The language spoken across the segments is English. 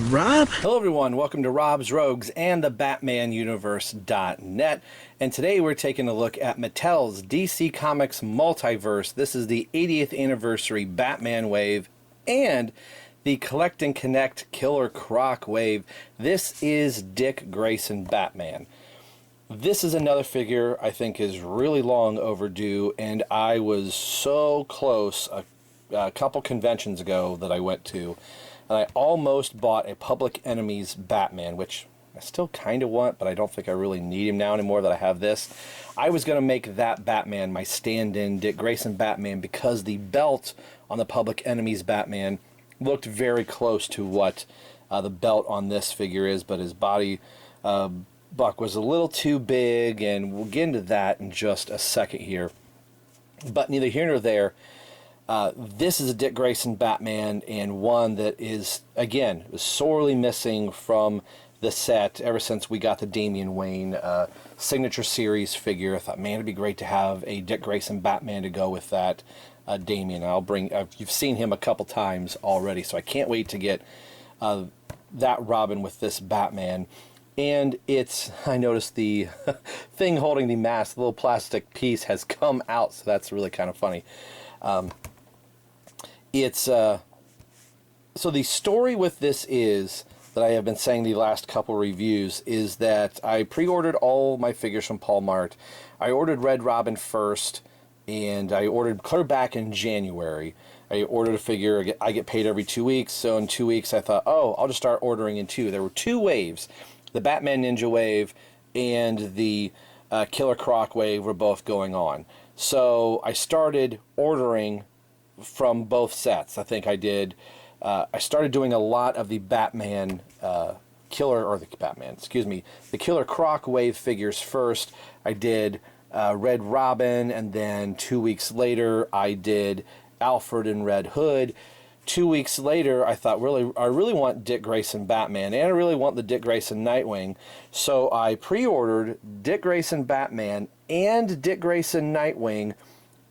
Rob? Hello everyone, welcome to Rob's Rogues and the BatmanUniverse.net, and today we're taking a look at Mattel's DC Comics Multiverse. This is the 80th anniversary Batman wave and the Collect and Connect Killer Croc wave. This is Dick Grayson Batman. This is another figure I think is really long overdue, and I was so close a couple conventions ago that I went to. And I almost bought a Public Enemy's Batman, which I still kind of want, but I don't think I really need him now anymore that I have this. I was going to make that Batman my stand-in Dick Grayson Batman because the belt on the Public Enemy's Batman looked very close to what the belt on this figure is, but his body buck was a little too big, and we'll get into that in just a second here. But neither here nor there. This is a Dick Grayson Batman, and one that is, again, was sorely missing from the set ever since we got the Damian Wayne Signature Series figure. I thought, man, it'd be great to have a Dick Grayson Batman to go with that Damian. I'll bring. You've seen him a couple times already, so I can't wait to get that Robin with this Batman. And it's, I noticed the thing holding the mask, the little plastic piece, has come out, so that's really kind of funny. So the story with this is, that I have been saying the last couple reviews, is that I pre-ordered all my figures from Paul Mart. I ordered Red Robin first, and I ordered clear back in January. I ordered a figure, I get paid every 2 weeks, so in 2 weeks I thought, oh, I'll just start ordering in two. There were two waves. The Batman Ninja wave and the Killer Croc wave were both going on. So I started ordering from both sets. I think I did. I started doing a lot of the Batman the Killer Croc wave figures first. I did Red Robin, and then 2 weeks later I did Alfred and Red Hood. 2 weeks later I thought, I really want Dick Grayson Batman, and I really want the Dick Grayson Nightwing. So I pre-ordered Dick Grayson Batman and Dick Grayson Nightwing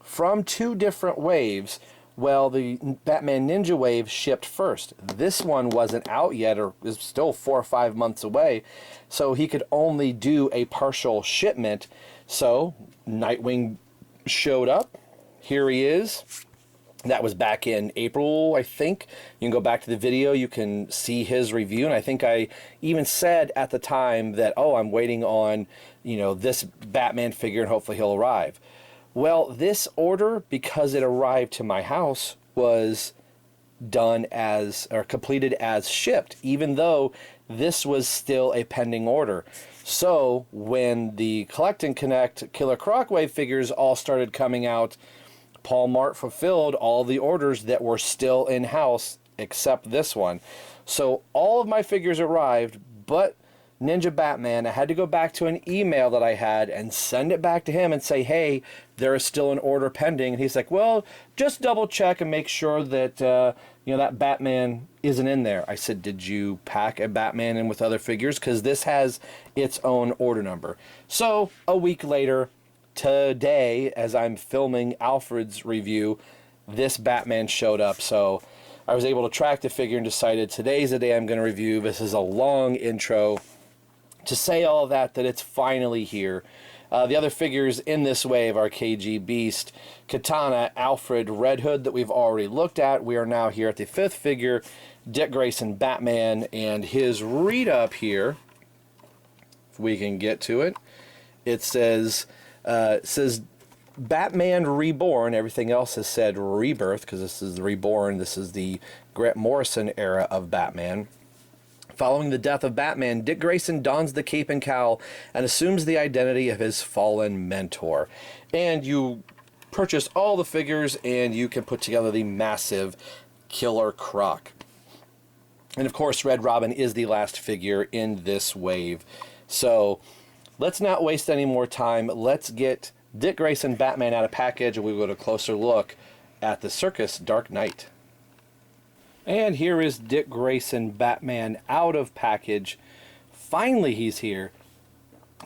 from two different waves. Well, the Batman Ninja wave shipped first. This one wasn't out yet, or is still 4 or 5 months away, so he could only do a partial shipment. So Nightwing showed up. Here he is. That was back in April, I think. You can go back to the video, you can see his review, and I think I even said at the time that, oh, I'm waiting on, this Batman figure, and hopefully he'll arrive. Well, this order, because it arrived to my house, was completed as shipped, even though this was still a pending order. So when the Collect and Connect Killer Croc wave figures all started coming out, Paul Mart fulfilled all the orders that were still in-house except this one. So all of my figures arrived, but Ninja Batman, I had to go back to an email that I had and send it back to him and say, hey, there is still an order pending. And he's like, well, just double check and make sure that that Batman isn't in there. I said, did you pack a Batman in with other figures? Because this has its own order number. So a week later, today, as I'm filming Alfred's review, this Batman showed up. So I was able to track the figure and decided today's the day I'm going to review. This is a long intro to say all that it's finally here. The other figures in this wave are KG Beast, Katana, Alfred, Red Hood that we've already looked at. We are now here at the fifth figure, Dick Grayson Batman, and his read-up here, if we can get to it, it says Batman Reborn. Everything else has said Rebirth, because this is the Reborn. This is the Grant Morrison era of Batman. Following the death of Batman, Dick Grayson dons the cape and cowl and assumes the identity of his fallen mentor. And you purchase all the figures, and you can put together the massive Killer Croc. And of course, Red Robin is the last figure in this wave. So let's not waste any more time. Let's get Dick Grayson Batman out of package, and we'll get a closer look at the Circus Dark Knight. And here is Dick Grayson Batman out of package. Finally, he's here.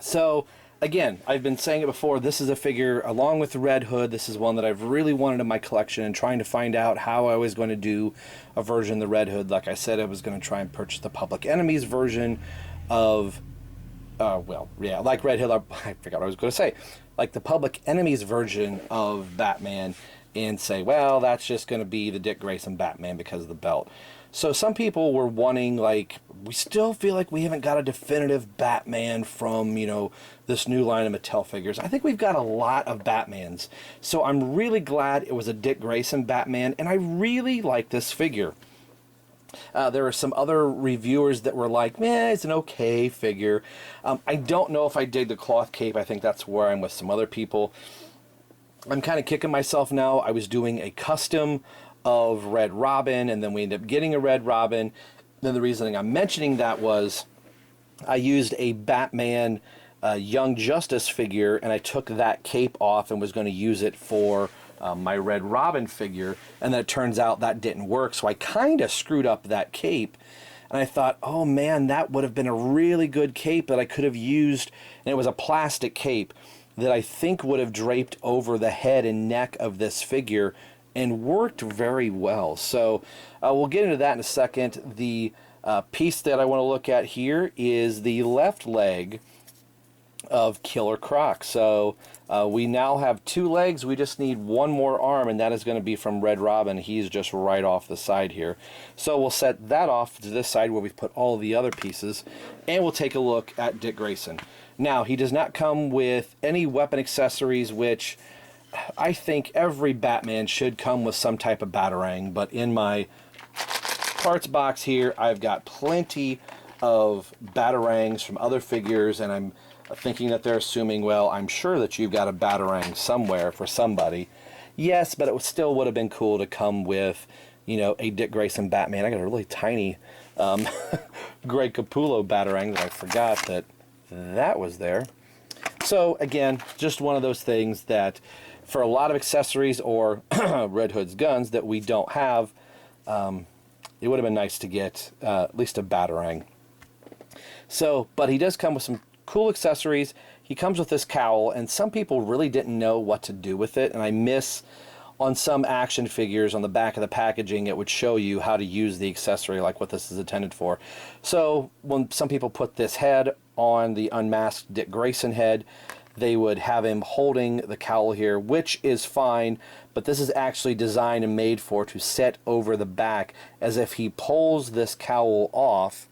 So again, I've been saying it before, this is a figure, along with the Red Hood, this is one that I've really wanted in my collection, and trying to find out how I was going to do a version of the Red Hood. Like I said, I was going to try and purchase the Public Enemy's version of, well, yeah, like Red Hood, I forgot what I was going to say. Like the Public Enemy's version of Batman, and say, well, that's just going to be the Dick Grayson Batman because of the belt. So some people were wanting, like, we still feel like we haven't got a definitive Batman from, you know, this new line of Mattel figures. I think we've got a lot of Batmans. So I'm really glad it was a Dick Grayson Batman, and I really like this figure. There were some other reviewers that were like, meh, it's an okay figure. I don't know if I dig the cloth cape. I think that's where I'm with some other people. I'm kind of kicking myself now. I was doing a custom of Red Robin, and then we ended up getting a Red Robin. Then the reason I'm mentioning that was I used a Batman Young Justice figure, and I took that cape off and was going to use it for my Red Robin figure, and then it turns out that didn't work, so I kind of screwed up that cape. And I thought, oh man, that would have been a really good cape that I could have used, and it was a plastic cape that I think would have draped over the head and neck of this figure and worked very well. So we'll get into that in a second. The piece that I want to look at here is the left leg of Killer Croc. So we now have 2 legs. We just need one more arm, and that is going to be from Red Robin. He's just right off the side here. So we'll set that off to this side where we've put all the other pieces, and we'll take a look at Dick Grayson. Now, he does not come with any weapon accessories, which I think every Batman should come with some type of Batarang, but in my parts box here, I've got plenty of Batarangs from other figures, and I'm thinking that they're assuming, well, I'm sure that you've got a Batarang somewhere for somebody. Yes, but it still would have been cool to come with, you know, a Dick Grayson Batman. I got a really tiny Greg Capullo Batarang that I forgot that was there. So again, just one of those things that for a lot of accessories or Red Hood's guns that we don't have, it would have been nice to get at least a Batarang. So, but he does come with some cool accessories. He comes with this cowl, and some people really didn't know what to do with it, and I miss on some action figures on the back of the packaging it would show you how to use the accessory, like what this is intended for. So when some people put this head on the unmasked Dick Grayson head, they would have him holding the cowl here, which is fine, but this is actually designed and made for to set over the back, as if he pulls this cowl off,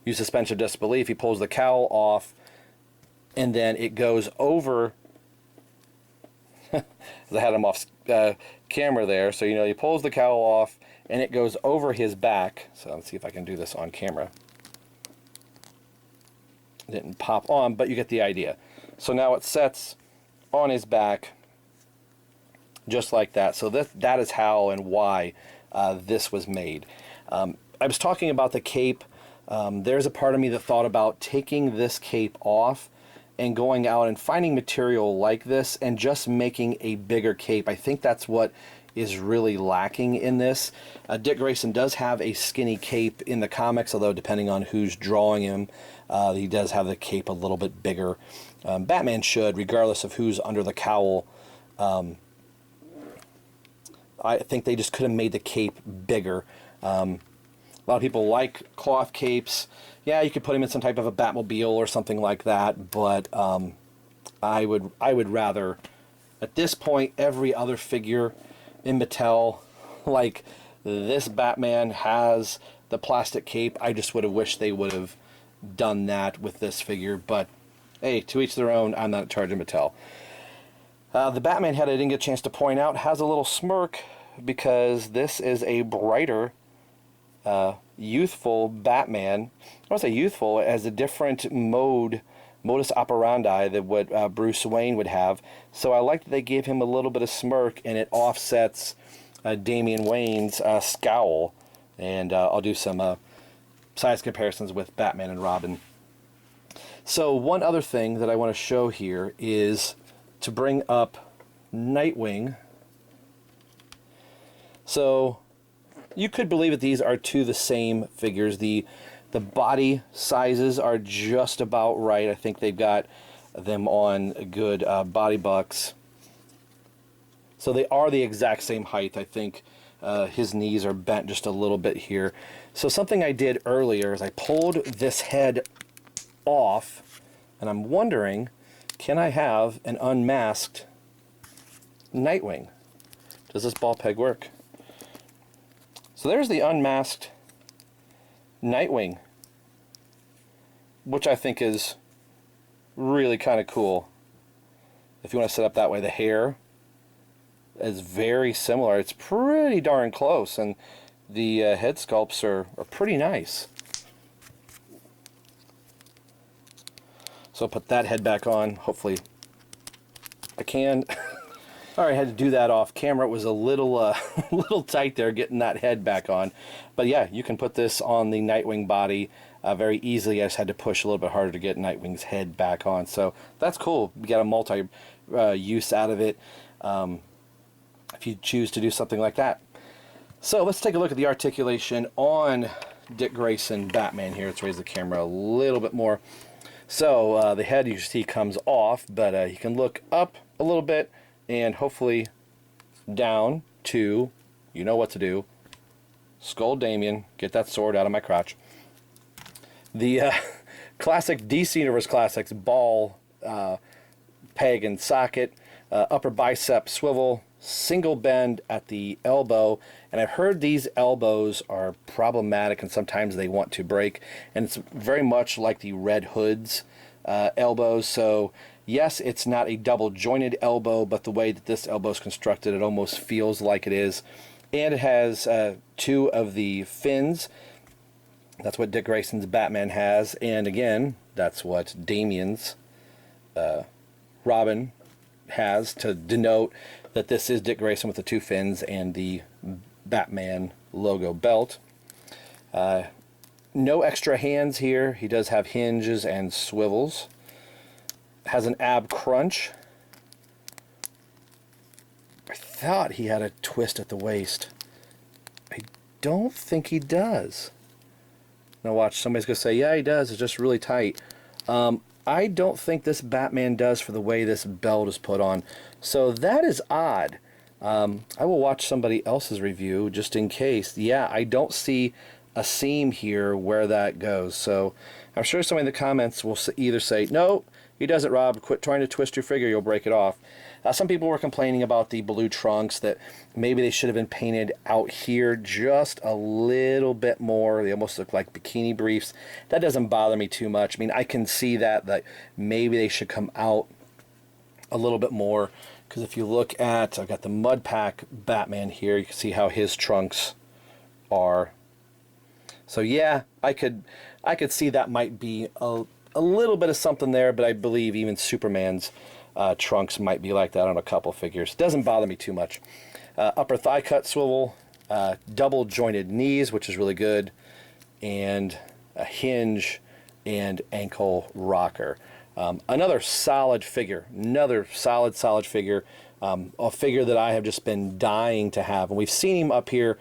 use suspension of disbelief, he pulls the cowl off, and then it goes over, I had him off camera there, so you know, he pulls the cowl off, and it goes over his back. So let's see if I can do this on camera. It didn't pop on, but you get the idea. So now it sets on his back just like that. So that is how and why this was made. I was talking about the cape. There's a part of me that thought about taking this cape off and going out and finding material like this and just making a bigger cape. I think that's what is really lacking in this. Dick Grayson does have a skinny cape in the comics, although depending on who's drawing him, he does have the cape a little bit bigger. Batman should, regardless of who's under the cowl. I think they just could have made the cape bigger. A lot of people like cloth capes. Yeah, you could put him in some type of a Batmobile or something like that, but I would rather, at this point, every other figure in Mattel, like this Batman has the plastic cape. I just would have wished they would have done that with this figure, but hey, to each their own. I'm not in charge of Mattel. The Batman head I didn't get a chance to point out has a little smirk because this is a brighter, youthful Batman. I don't say youthful, it has a different modus operandi than what Bruce Wayne would have. So I like that they gave him a little bit of smirk, and it offsets Damian Wayne's scowl. And I'll do some size comparisons with Batman and Robin. So one other thing that I want to show here is to bring up Nightwing. So you could believe that these are two the same figures. The The body sizes are just about right. I think they've got them on good body bucks. So they are the exact same height. I think his knees are bent just a little bit here. So something I did earlier is I pulled this head off, and I'm wondering, can I have an unmasked Nightwing? Does this ball peg work? So there's the unmasked Nightwing, which I think is really kind of cool. If you want to set up that way, the hair is very similar. It's pretty darn close, and the head sculpts are pretty nice. So I'll put that head back on. Hopefully I can. All right, I had to do that off camera. It was a little little tight there getting that head back on. But yeah, you can put this on the Nightwing body very easily. I just had to push a little bit harder to get Nightwing's head back on. So that's cool. We got a multi-use out of it if you choose to do something like that. So let's take a look at the articulation on Dick Grayson Batman here. Let's raise the camera a little bit more. So the head, you see, comes off, but you can look up a little bit and hopefully down to, you know what to do, Skull Damien, get that sword out of my crotch. The classic DC Universe Classics ball peg and socket, upper bicep swivel, single bend at the elbow, and I've heard these elbows are problematic and sometimes they want to break, and it's very much like the Red Hood's elbows. So yes, it's not a double jointed elbow, but the way that this elbow is constructed, it almost feels like it is. And it has two of the fins. That's what Dick Grayson's Batman has, and again, that's what Damien's Robin has, to denote that this is Dick Grayson with the two fins and the Batman logo belt. No extra hands here. He does have hinges and swivels. Has an ab crunch. I thought he had a twist at the waist. I don't think he does. Now watch, somebody's going to say, yeah, he does. It's just really tight. I don't think this Batman does for the way this belt is put on. So that is odd. I will watch somebody else's review just in case. Yeah, I don't see a seam here where that goes. So I'm sure somebody in the comments will either say, no, he doesn't, Rob. Quit trying to twist your figure. You'll break it off. Some people were complaining about the blue trunks, that maybe they should have been painted out here just a little bit more. They almost look like bikini briefs. That doesn't bother me too much. I mean, I can see that maybe they should come out a little bit more, because if you look at, I've got the Mud Pack Batman here, you can see how his trunks are. So yeah, I could see that might be a little bit of something there, but I believe even Superman's trunks might be like that on a couple figures. Doesn't bother me too much. Upper thigh cut swivel, double jointed knees, which is really good, and a hinge and ankle rocker. Another solid figure, another solid figure, a figure that I have just been dying to have, and we've seen him up here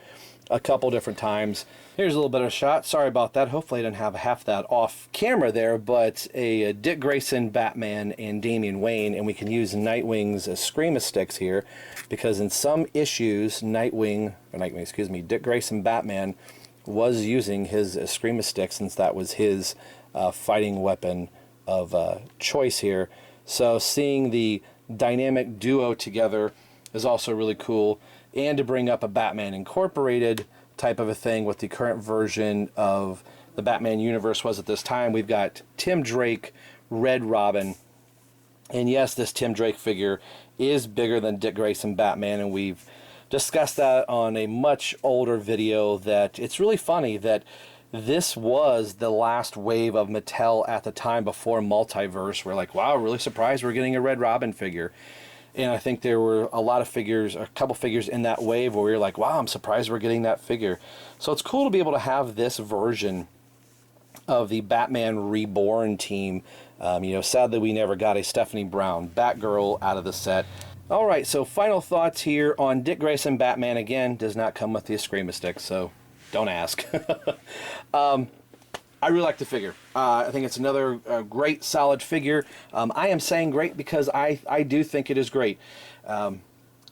a couple different times. Here's a little bit of a shot. Sorry about that. Hopefully I didn't have half that off camera there, but a Dick Grayson Batman and Damian Wayne, and we can use Nightwing's Screama sticks here, because in some issues, Dick Grayson Batman was using his Screama sticks, since that was his fighting weapon of choice here. So seeing the dynamic duo together is also really cool, and to bring up a Batman Incorporated type of a thing with the current version of the Batman universe was at this time. We've got Tim Drake, Red Robin, and yes, this Tim Drake figure is bigger than Dick Grayson Batman, and we've discussed that on a much older video, that it's really funny that this was the last wave of Mattel at the time before Multiverse. We're like, wow, really surprised we're getting a Red Robin figure. And I think there were a lot of figures, a couple figures in that wave where we were like, wow, I'm surprised we're getting that figure. So it's cool to be able to have this version of the Batman Reborn team. Sadly we never got a Stephanie Brown Batgirl out of the set. All right, so final thoughts here on Dick Grayson Batman. Again, does not come with the Screama stick, so don't ask. I really like the figure. I think it's another great, solid figure. I am saying great because I do think it is great.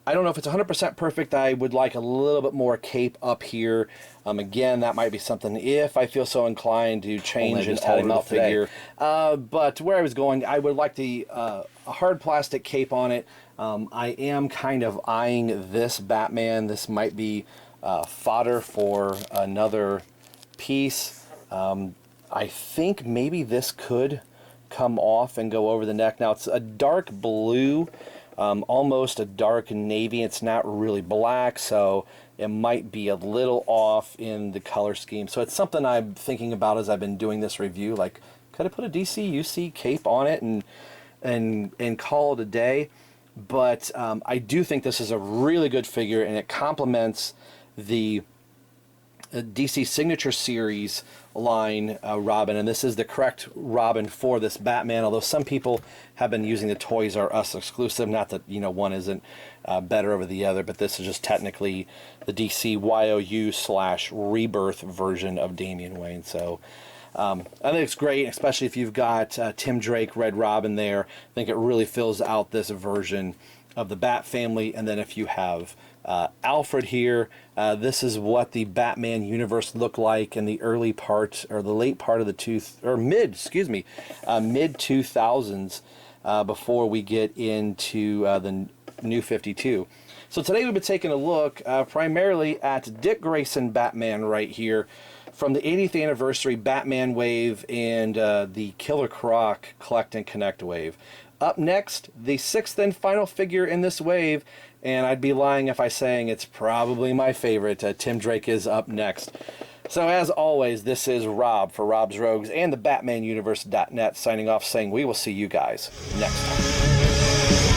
I don't know if it's 100% perfect. I would like a little bit more cape up here. Again, that might be something if I feel so inclined to change and alter the figure. But where I was going, I would like the a hard plastic cape on it. I am kind of eyeing this Batman. This might be fodder for another piece. I think maybe this could come off and go over the neck. Now it's a dark blue. Almost a dark navy. It's not really black, so it might be a little off in the color scheme. So it's something I'm thinking about as I've been doing this review. Like, could I put a DC UC cape on it and call it a day? But I do think this is a really good figure, and it complements the DC Signature Series line Robin, and this is the correct Robin for this Batman, although some people have been using the Toys R Us exclusive. Not that, you know, one isn't better over the other, but this is just technically the DC YOU/Rebirth version of Damian Wayne. So I think it's great, especially if you've got Tim Drake Red Robin there. I think it really fills out this version of the Bat family. And then if you have Alfred here, this is what the Batman universe looked like in the early part, or the late part of the mid 2000s, before we get into the New 52. So today we've been taking a look primarily at Dick Grayson Batman right here from the 80th anniversary Batman wave and the Killer Croc Collect and Connect wave. Up next, the 6th and final figure in this wave, and I'd be lying if I sang it's probably my favorite. Tim Drake is up next. So as always, this is Rob for Rob's Rogues and the BatmanUniverse.net signing off, saying we will see you guys next time.